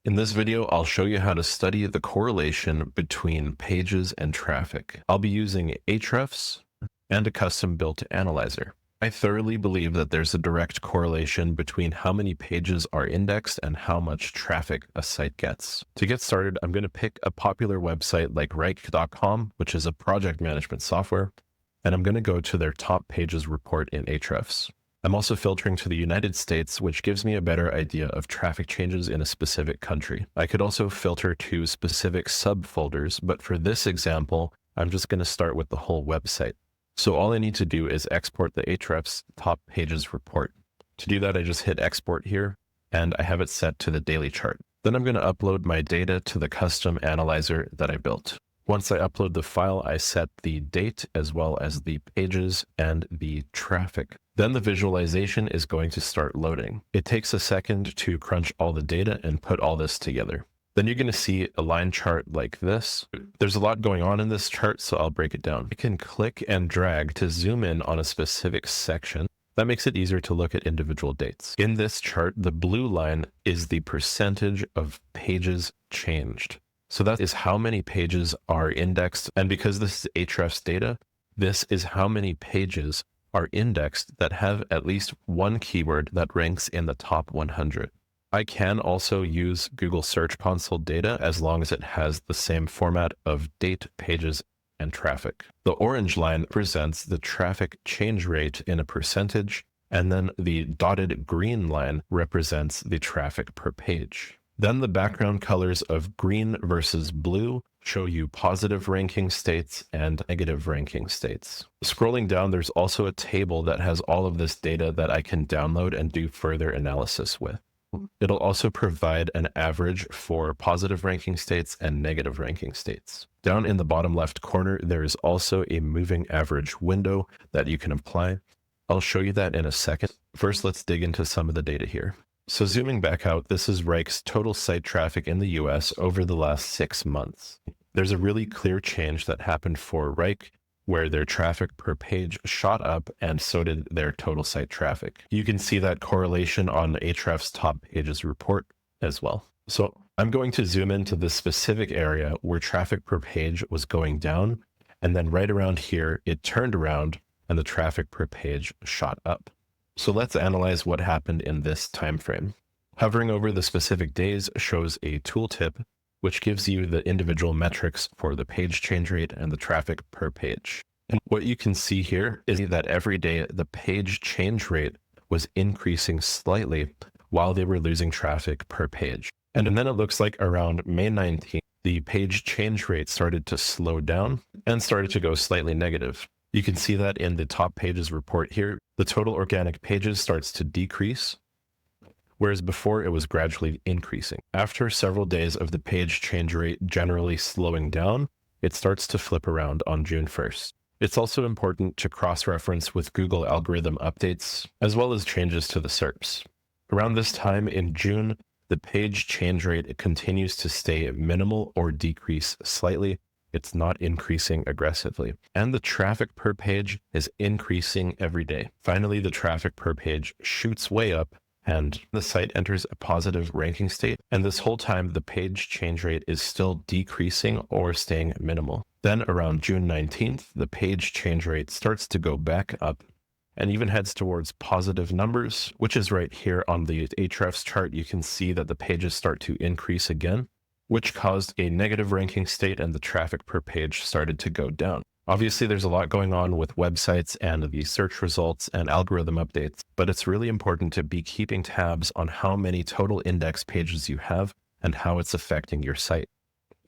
In this video, I'll show you how to study the correlation between pages and traffic. I'll be using Ahrefs and a custom-built analyzer. I thoroughly believe that there's a direct correlation between how many pages are indexed and how much traffic a site gets. To get started, I'm going to pick a popular website like Rike.com, which is a project management software, and I'm going to go to their top pages report in Ahrefs. I'm also filtering to the United States, which gives me a better idea of traffic changes in a specific country. I could also filter to specific subfolders, but for this example, I'm just going to start with the whole website. So all I need to do is export the Ahrefs top pages report. To do that, I just hit export here, and I have it set to the daily chart. Then I'm going to upload my data to the custom analyzer that I built. Once I upload the file, I set the date as well as the pages and the traffic. Then the visualization is going to start loading. It takes a second to crunch all the data and put all this together. Then you're going to see a line chart like this. There's a lot going on in this chart, so I'll break it down. I can click and drag to zoom in on a specific section. That makes it easier to look at individual dates. In this chart, the blue line is the percentage of pages changed. So that is how many pages are indexed. And because this is Ahrefs data, this is how many pages are indexed that have at least one keyword that ranks in the top 100. I can also use Google Search Console data as long as it has the same format of date, pages, and traffic. The orange line represents the traffic change rate in a percentage, and then the dotted green line represents the traffic per page. Then the background colors of green versus blue show you positive ranking states and negative ranking states. Scrolling down, there's also a table that has all of this data that I can download and do further analysis with. It'll also provide an average for positive ranking states and negative ranking states. Down in the bottom left corner, there is also a moving average window that you can apply. I'll show you that in a second. First, let's dig into some of the data here. So zooming back out, this is Rike's total site traffic in the US over the last 6 months. There's a really clear change that happened for Rike, where their traffic per page shot up, and so did their total site traffic. You can see that correlation on Ahrefs top pages report as well. So I'm going to zoom into this specific area where traffic per page was going down, and then right around here, it turned around and the traffic per page shot up. So let's analyze what happened in this time frame. Hovering over the specific days shows a tooltip, which gives you the individual metrics for the page change rate and the traffic per page. And what you can see here is that every day the page change rate was increasing slightly while they were losing traffic per page. And then it looks like around May 19th, the page change rate started to slow down and started to go slightly negative. You can see that in the top pages report here. The total organic pages starts to decrease, whereas before it was gradually increasing. After several days of the page change rate generally slowing down, it starts to flip around on June 1st. It's also important to cross-reference with Google algorithm updates, as well as changes to the SERPs. Around this time in June, the page change rate continues to stay minimal or decrease slightly. It's not increasing aggressively. And the traffic per page is increasing every day. Finally, the traffic per page shoots way up and the site enters a positive ranking state. And this whole time, the page change rate is still decreasing or staying minimal. Then around June 19th, the page change rate starts to go back up and even heads towards positive numbers, which is right here on the Ahrefs chart. You can see that the pages start to increase again, which caused a negative ranking state, and the traffic per page started to go down. Obviously, there's a lot going on with websites and the search results and algorithm updates, but it's really important to be keeping tabs on how many total index pages you have and how it's affecting your site.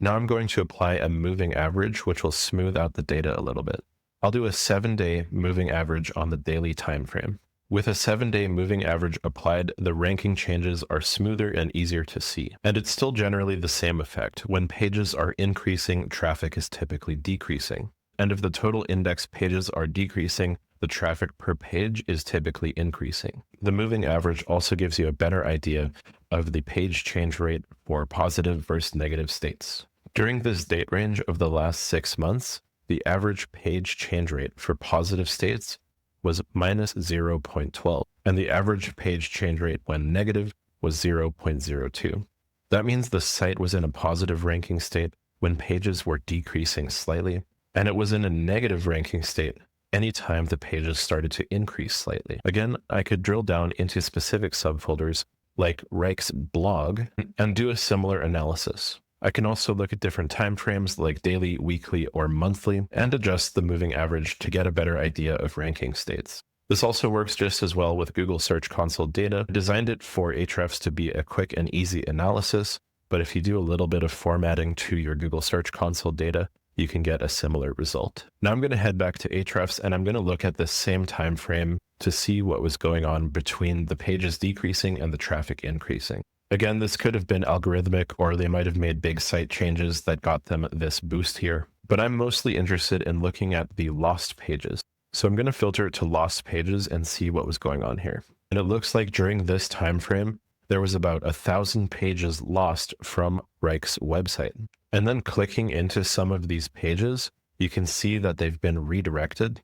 Now I'm going to apply a moving average, which will smooth out the data a little bit. I'll do a 7-day moving average on the daily time frame. With a 7-day moving average applied, the ranking changes are smoother and easier to see. And it's still generally the same effect. When pages are increasing, traffic is typically decreasing. And if the total index pages are decreasing, the traffic per page is typically increasing. The moving average also gives you a better idea of the page change rate for positive versus negative states. During this date range of the last 6 months, the average page change rate for positive states was minus 0.12, and the average page change rate when negative was 0.02. That means the site was in a positive ranking state when pages were decreasing slightly, and it was in a negative ranking state anytime the pages started to increase slightly. Again, I could drill down into specific subfolders like Reich's blog and do a similar analysis. I can also look at different time frames like daily, weekly, or monthly and adjust the moving average to get a better idea of ranking states. This also works just as well with Google Search Console data. I designed it for Ahrefs to be a quick and easy analysis, but if you do a little bit of formatting to your Google Search Console data, you can get a similar result. Now I'm going to head back to Ahrefs and I'm going to look at the same time frame to see what was going on between the pages decreasing and the traffic increasing. Again, this could have been algorithmic, or they might have made big site changes that got them this boost here. But I'm mostly interested in looking at the lost pages. So I'm going to filter it to lost pages and see what was going on here. And it looks like during this time frame, there was about 1,000 pages lost from Reich's website. And then clicking into some of these pages, you can see that they've been redirected.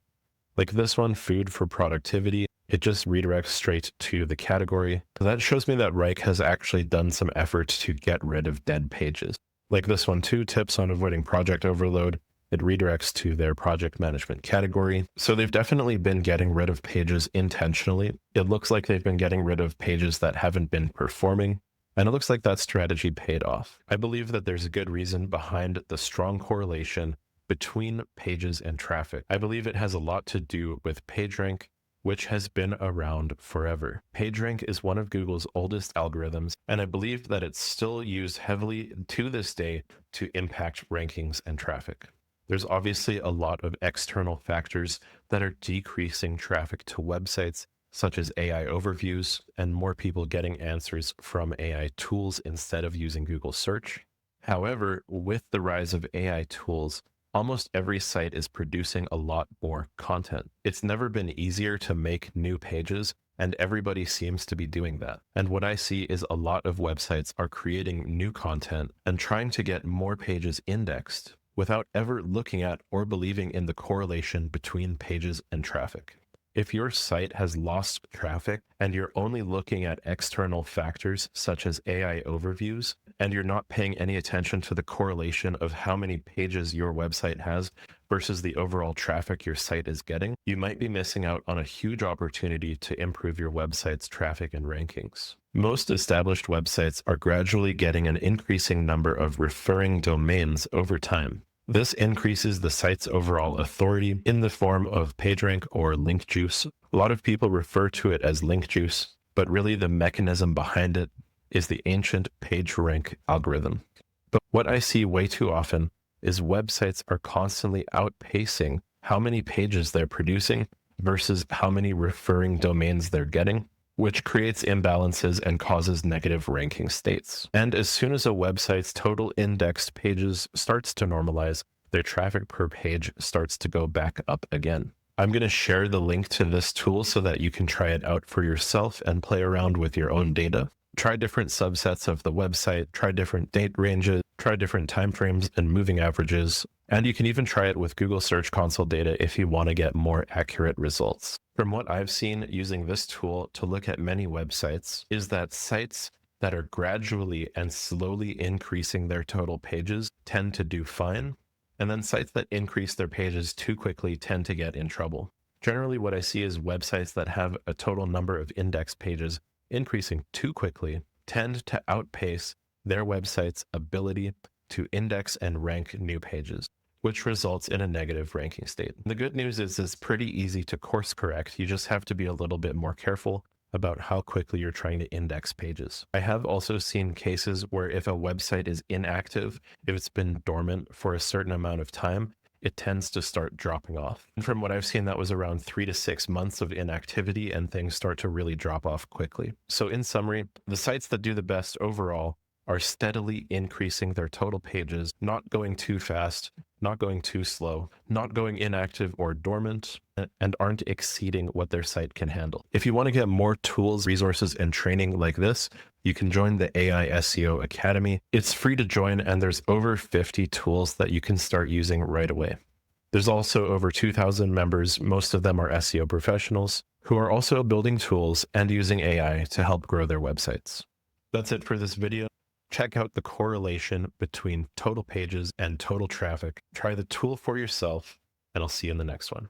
Like this one, food for productivity, it just redirects straight to the category. That shows me that Reich has actually done some effort to get rid of dead pages. Like this one too, tips on avoiding project overload. It redirects to their project management category. So they've definitely been getting rid of pages intentionally. It looks like they've been getting rid of pages that haven't been performing. And it looks like that strategy paid off. I believe that there's a good reason behind the strong correlation between pages and traffic. I believe it has a lot to do with PageRank, which has been around forever. PageRank is one of Google's oldest algorithms, and I believe that it's still used heavily to this day to impact rankings and traffic. There's obviously a lot of external factors that are decreasing traffic to websites, such as AI overviews and more people getting answers from AI tools instead of using Google search. However, with the rise of AI tools, almost every site is producing a lot more content. It's never been easier to make new pages, and everybody seems to be doing that. And what I see is a lot of websites are creating new content and trying to get more pages indexed without ever looking at or believing in the correlation between pages and traffic. If your site has lost traffic and you're only looking at external factors such as AI overviews, and you're not paying any attention to the correlation of how many pages your website has versus the overall traffic your site is getting, you might be missing out on a huge opportunity to improve your website's traffic and rankings. Most established websites are gradually getting an increasing number of referring domains over time. This increases the site's overall authority in the form of PageRank or link juice. A lot of people refer to it as link juice, but really the mechanism behind it is the ancient PageRank algorithm. But what I see way too often is websites are constantly outpacing how many pages they're producing versus how many referring domains they're getting, which creates imbalances and causes negative ranking states. And as soon as a website's total indexed pages starts to normalize, their traffic per page starts to go back up again. I'm going to share the link to this tool so that you can try it out for yourself and play around with your own data. Try different subsets of the website, try different date ranges, try different timeframes and moving averages, and you can even try it with Google Search Console data if you want to get more accurate results. From what I've seen using this tool to look at many websites is that sites that are gradually and slowly increasing their total pages tend to do fine, and then sites that increase their pages too quickly tend to get in trouble. Generally, what I see is websites that have a total number of index pages increasing too quickly tend to outpace their website's ability to index and rank new pages, which results in a negative ranking state. The good news is it's pretty easy to course correct. You just have to be a little bit more careful about how quickly you're trying to index pages. I have also seen cases where if a website is inactive, if it's been dormant for a certain amount of time, it tends to start dropping off. And from what I've seen, that was around 3 to 6 months of inactivity and things start to really drop off quickly. So in summary, the sites that do the best overall are steadily increasing their total pages, not going too fast, not going too slow, not going inactive or dormant, and aren't exceeding what their site can handle. If you want to get more tools, resources, and training like this, you can join the AI SEO Academy. It's free to join, and there's over 50 tools that you can start using right away. There's also over 2,000 members, most of them are SEO professionals, who are also building tools and using AI to help grow their websites. That's it for this video. Check out the correlation between total pages and total traffic. Try the tool for yourself, and I'll see you in the next one.